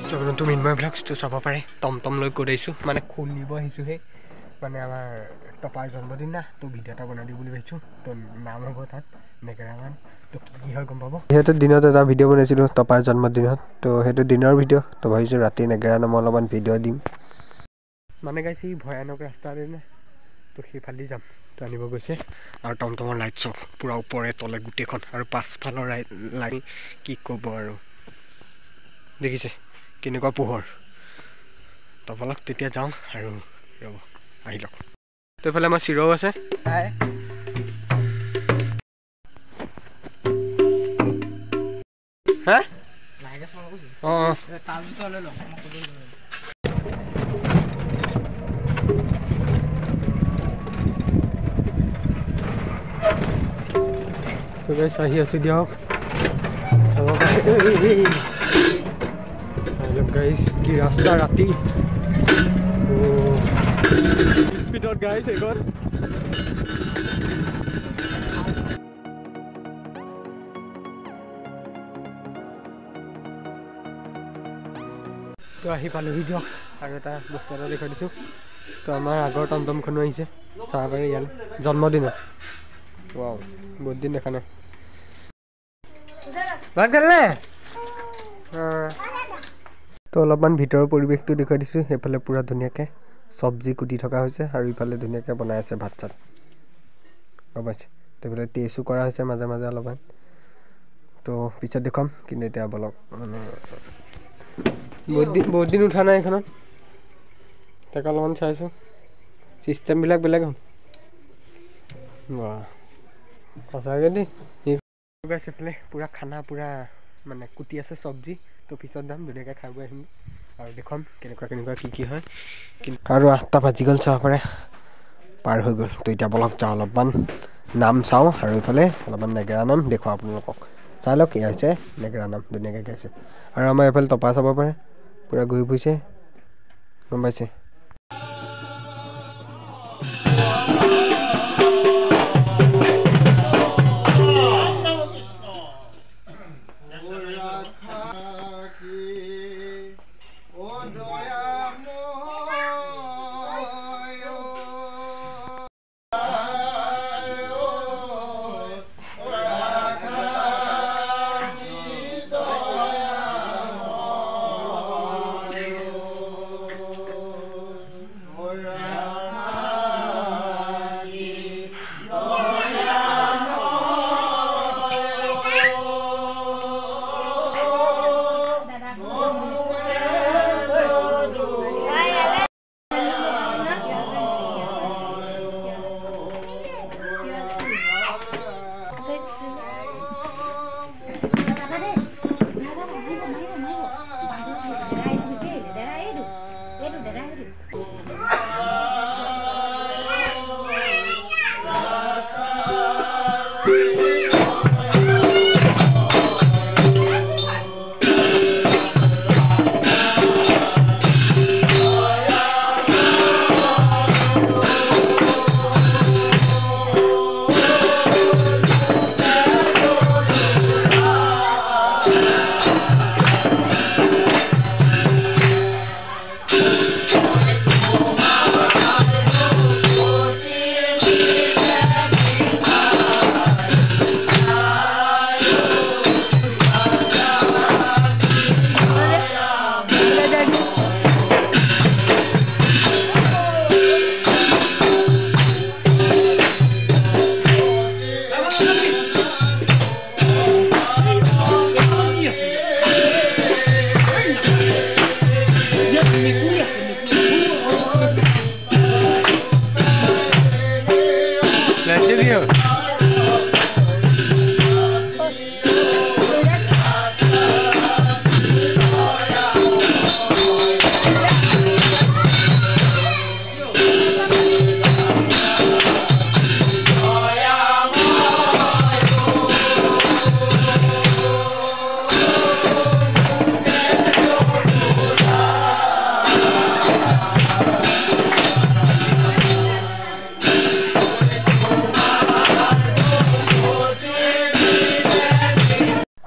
তো মিনময় ব্লগছটো চাব পাৰে টমটম লৈ গৈ আহিছোঁ মানে খুলিব আহিছোঁহে মানে আমাৰ টপাৰ জন্মদিন না তো ভিডিঅ' এটা বনাই দিওঁ বুলি ভাবিছোঁ তো নাম হ'ব তাত নেগেৰামান তো কি হয় গম পাব যিহেতু দিনত এটা ভিডিঅ' বনাইছিলোঁ টপাৰ জন্মদিনত তো সেইটো দিনৰ ভিডিঅ' তো ভাবিছোঁ ৰাতি নেগেৰা নামৰ অলপমান ভিডিঅ' দিম মানে গাইছে এই ভয়ানক ৰাস্তাৰে না তো সেইফালেদি যাম তো আনিব গৈছে আৰু টমটমৰ লাইট চক পূৰা ওপৰে তলে গোটেইখন আৰু পাছফালৰ লাইট কি ক'ব আৰু দেখিছে কেনেকুৱা পোহৰ তো বলক তেতিয়া যাওঁ আৰু ৰ'ব আহি লওক তো এইফালে আমাৰ চিৰও আছে হা অঁ তো গাইছ আহি আছোঁ দিয়ক চাব গাইছ কি ৰাস্তা ৰাতি স্পীডত গাইছ এইখন তো আহি পালোহি দিয়ক আৰু এটা বস্তু এটা দেখুৱাই দিছোঁ তো আমাৰ আগৰ টমটমখনো আহিছে চাব পাৰি ইয়ালৈ জন্মদিনত ৱাও বহুত দিন দেখা নাই ভাত খালে তো অলপমান ভিতৰৰ পৰিৱেশটো দেখুৱাই দিছোঁ সেইফালে পূৰা ধুনীয়াকৈ চব্জি কুটি থকা হৈছে আৰু ইফালে ধুনীয়াকৈ বনাই আছে ভাত চাত গম পাইছে তো এইফালে টেষ্টো কৰা হৈছে মাজে মাজে অলপমান তো পিছত দেখুৱাম কিন্তু এতিয়া বলক মানে বহুত দিন উঠা নাই এইখনত তাকে অলপমান চাইছোঁ চিষ্টেমবিলাক বেলেগ হ'ল সঁচাকৈ দেই এইফালে পূৰা খানা পূৰা মানে কুটি আছে চব্জি তো পিছত যাম ধুনীয়াকৈ খাই বৈ আহিম আৰু দেখুৱাম কেনেকুৱা কি হয় কিন্তু আৰু 8টা বাজি গ'ল চাব পাৰে পাৰ হৈ গ'ল তো এতিয়া বলক যাওঁ অলপমান নাম চাওঁ আৰু এইফালে অলপমান নেগেৰা নাম দেখুৱাওঁ আপোনালোকক চাই লওক এয়া হৈছে নেগেৰা নাম ধুনীয়াকৈ গাইছে আৰু আমাৰ এইফালে টপা চাব পাৰে পূৰা ঘূৰি ফুৰিছে গম পাইছে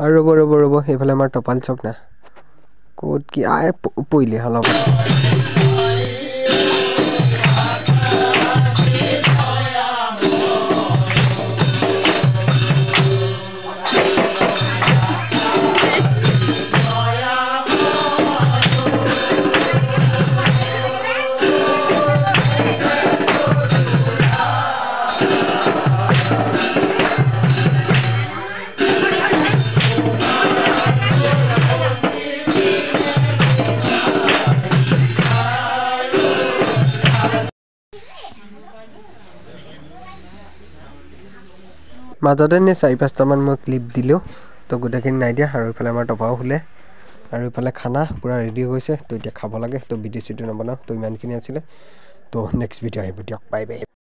আৰু ৰ'ব এইফালে আমাৰ টপাল চক না ক'ত কি পৰিলে অলপ মাজতে নে 4-5টামান মই ক্লিপ দিলোঁ তো গোটেইখিনি নাই দিয়া আৰু ইফালে আমাৰ টপাও শুলে আৰু ইফালে খানা পূৰা ৰেডি হৈছে তো এতিয়া খাব লাগে তো ভিডিঅ' চিডিঅ' নবনাওঁ তো ইমানখিনি আছিলে তো নেক্সট ভিডিঅ' আহিব দিয়ক বাই বাই